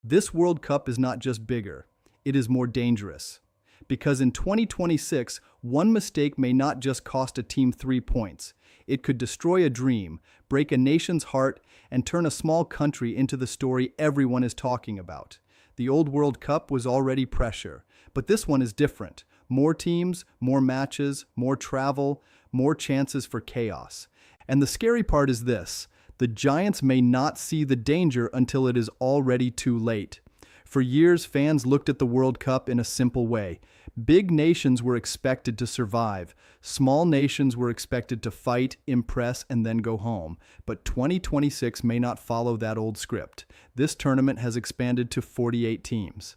This World Cup is not just bigger, it is more dangerous. Because in 2026, one mistake may not just cost a team 3 points. It could destroy a dream, break a nation's heart, and turn a small country into the story everyone is talking about. The old World Cup was already pressure, but this one is different. More teams, more matches, more travel, more chances for chaos. And the scary part is this: the Giants may not see the danger until it is already too late. For years, fans looked at the World Cup in a simple way. Big nations were expected to survive. Small nations were expected to fight, impress, and then go home. But 2026 may not follow that old script. This tournament has expanded to 48 teams.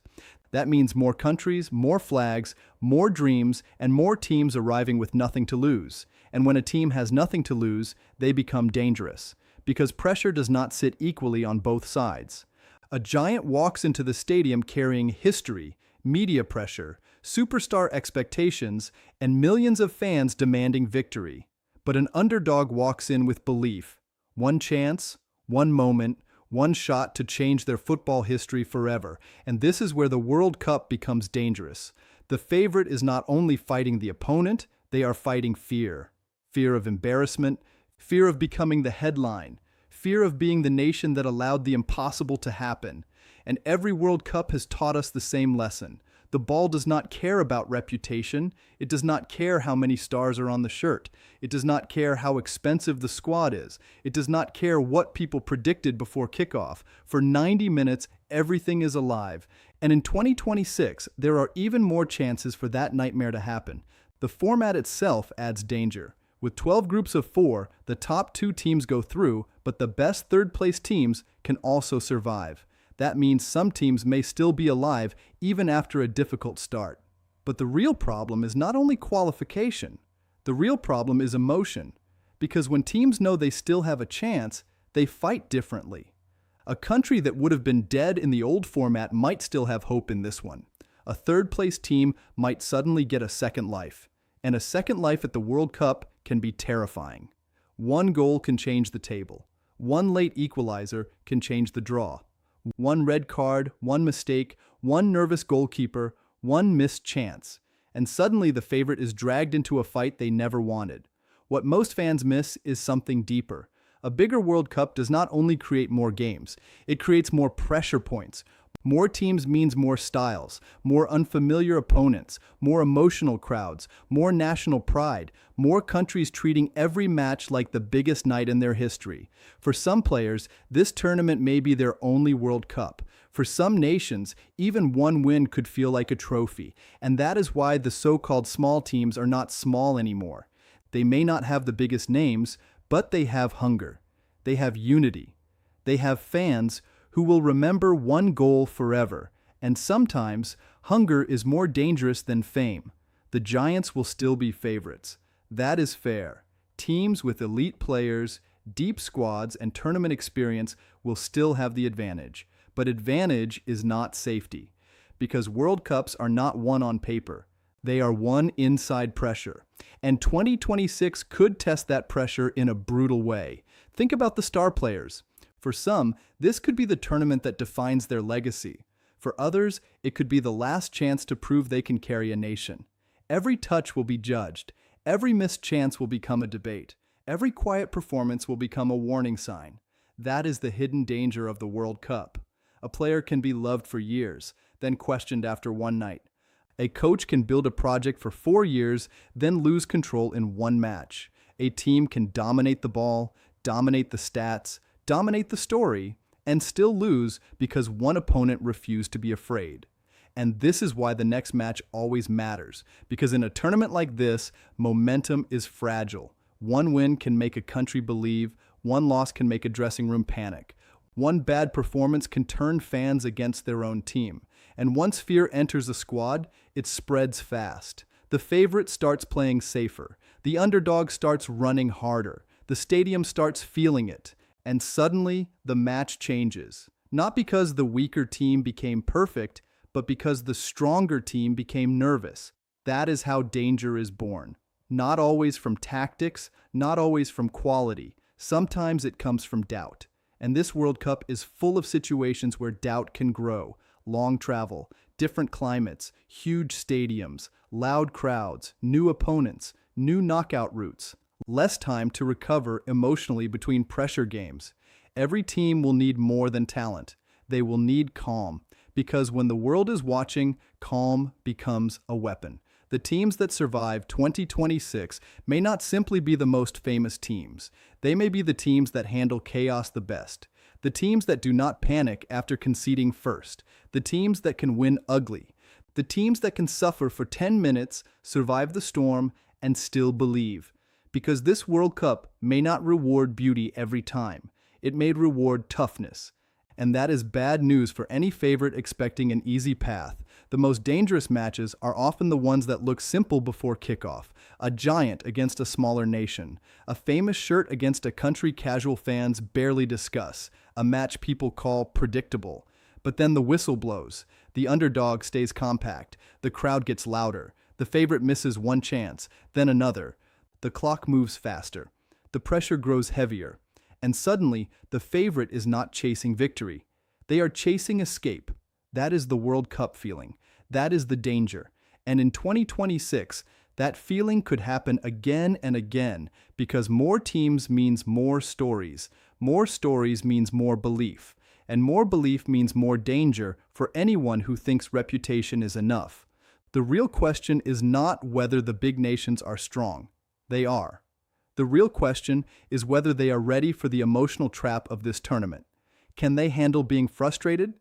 That means more countries, more flags, more dreams, and more teams arriving with nothing to lose. And when a team has nothing to lose, they become dangerous. Because pressure does not sit equally on both sides. A giant walks into the stadium carrying history, media pressure, superstar expectations, and millions of fans demanding victory. But an underdog walks in with belief. One chance, one moment, one shot to change their football history forever. And this is where the World Cup becomes dangerous. The favorite is not only fighting the opponent, they are fighting fear. Fear of embarrassment, fear of becoming the headline, fear of being the nation that allowed the impossible to happen. And every World Cup has taught us the same lesson. The ball does not care about reputation. It does not care how many stars are on the shirt. It does not care how expensive the squad is. It does not care what people predicted before kickoff. For 90 minutes, everything is alive. And in 2026, there are even more chances for that nightmare to happen. The format itself adds danger. With 12 groups of 4, the top 2 teams go through, but the best third-place teams can also survive. That means some teams may still be alive even after a difficult start. But the real problem is not only qualification. The real problem is emotion. Because when teams know they still have a chance, they fight differently. A country that would have been dead in the old format might still have hope in this one. A third-place team might suddenly get a second life. And a second life at the World Cup can be terrifying. One goal can change the table. One late equalizer can change the draw. One red card, one mistake, one nervous goalkeeper, one missed chance. And suddenly the favorite is dragged into a fight they never wanted. What most fans miss is something deeper. A bigger World Cup does not only create more games, it creates more pressure points. More teams means more styles, more unfamiliar opponents, more emotional crowds, more national pride, more countries treating every match like the biggest night in their history. For some players, this tournament may be their only World Cup. For some nations, even one win could feel like a trophy, and that is why the so-called small teams are not small anymore. They may not have the biggest names, but they have hunger. They have unity. They have fans who will remember one goal forever, and sometimes hunger is more dangerous than fame. The Giants will still be favorites. That is fair. Teams with elite players, deep squads, and tournament experience will still have the advantage. But advantage is not safety, because World Cups are not won on paper. They are won inside pressure. And 2026 could test that pressure in a brutal way. Think about the star players. For some, this could be the tournament that defines their legacy. For others, it could be the last chance to prove they can carry a nation. Every touch will be judged. Every missed chance will become a debate. Every quiet performance will become a warning sign. That is the hidden danger of the World Cup. A player can be loved for years, then questioned after one night. A coach can build a project for 4 years, then lose control in one match. A team can dominate the ball, dominate the stats, dominate the story, and still lose because one opponent refused to be afraid. And this is why the next match always matters, because in a tournament like this, momentum is fragile. One win can make a country believe, one loss can make a dressing room panic. One bad performance can turn fans against their own team. And once fear enters a squad, it spreads fast. The favorite starts playing safer. The underdog starts running harder. The stadium starts feeling it. And suddenly, the match changes. Not because the weaker team became perfect, but because the stronger team became nervous. That is how danger is born. Not always from tactics, not always from quality. Sometimes it comes from doubt. And this World Cup is full of situations where doubt can grow. Long travel, different climates, huge stadiums, loud crowds, new opponents, new knockout routes, less time to recover emotionally between pressure games. Every team will need more than talent. They will need calm, because when the world is watching, calm becomes a weapon. The teams that survive 2026 may not simply be the most famous teams. They may be the teams that handle chaos the best. The teams that do not panic after conceding first. The teams that can win ugly. The teams that can suffer for 10 minutes, survive the storm, and still believe. Because this World Cup may not reward beauty every time. It may reward toughness. And that is bad news for any favorite expecting an easy path. The most dangerous matches are often the ones that look simple before kickoff. A giant against a smaller nation. A famous shirt against a country casual fans barely discuss. A match people call predictable. But then the whistle blows. The underdog stays compact. The crowd gets louder. The favorite misses one chance, then another. The clock moves faster. The pressure grows heavier. And suddenly, the favorite is not chasing victory. They are chasing escape. That is the World Cup feeling. That is the danger. And in 2026, that feeling could happen again and again because more teams means more stories. More stories means more belief. And more belief means more danger for anyone who thinks reputation is enough. The real question is not whether the big nations are strong. They are. The real question is whether they are ready for the emotional trap of this tournament. Can they handle being frustrated?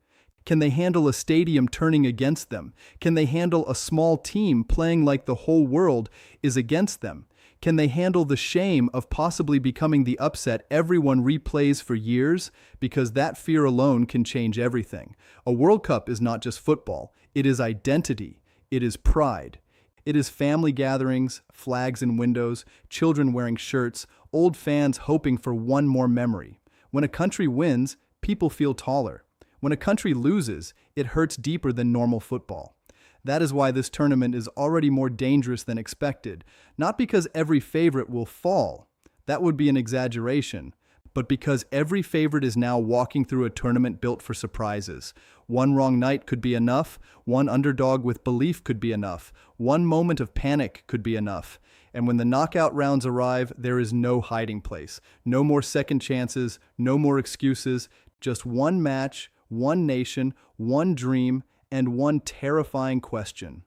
Can they handle a stadium turning against them? Can they handle a small team playing like the whole world is against them? Can they handle the shame of possibly becoming the upset everyone replays for years? Because that fear alone can change everything. A World Cup is not just football. It is identity. It is pride. It is family gatherings, flags in windows, children wearing shirts, old fans hoping for one more memory. When a country wins, people feel taller. When a country loses, it hurts deeper than normal football. That is why this tournament is already more dangerous than expected, not because every favorite will fall. That would be an exaggeration. But because every favorite is now walking through a tournament built for surprises. One wrong night could be enough, one underdog with belief could be enough, one moment of panic could be enough. And when the knockout rounds arrive, there is no hiding place. No more second chances, no more excuses, just one match, one nation, one dream, and one terrifying question.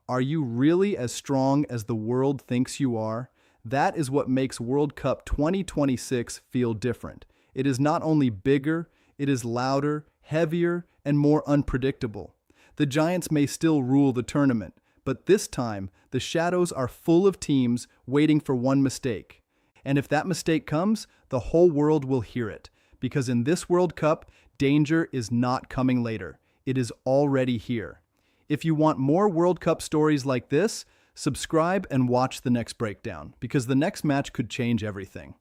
Are you really as strong as the world thinks you are? That is what makes World Cup 2026 feel different. It is not only bigger, it is louder, heavier, and more unpredictable. The Giants may still rule the tournament, but this time, the shadows are full of teams waiting for one mistake. And if that mistake comes, the whole world will hear it. Because in this World Cup, danger is not coming later. It is already here. If you want more World Cup stories like this, subscribe and watch the next breakdown, because the next match could change everything.